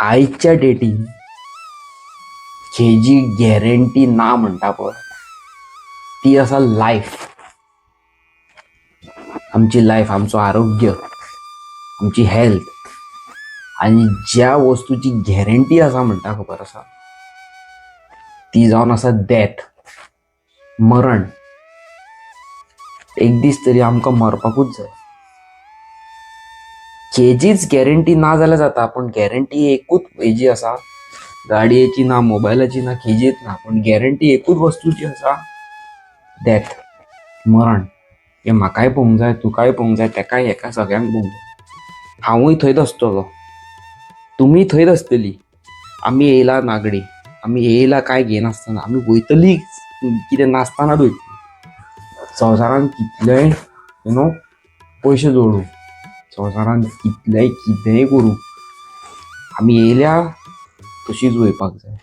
आयच्या डेटीन हेजी गॅरंटी ना म्हणटा पळय ती आसा लायफ. आमची लायफ, आमचो आरोग्य, आमची हेल्थ आणि ज्या वस्तूची गॅरंटी आसा म्हणटा खबर आसा ती जावन आसा डेथ, मरण. एक दीस तरी आमकां मरपाकूच जाय. हेजीच गॅरंटी ना जाल्यार जाता, पण गॅरंटी एकूच हेजी आसा, गाडयेची ना, मोबायलाची ना, खिजीत ना, पण गॅरंटी एकूच वस्तूची आसा, डेथ, मरण. हे म्हाकाय पळोवंक जाय, तुकाय पळोवंक जाय, तेकाय हेका सगळ्यांक पळोवंक जाय. हांवूय थंयच आसतलो, तुमी थंयच आसतली. आमी येयला नागडी, आमी येयला काय घेनासतना आमी वयतली कितें नासताना वयतली. संवसारान कितलेय पयशे जोडूं, संवसारान कितलेय कितेंय करूं, आमी येयल्या तशीच वयपाक जाय.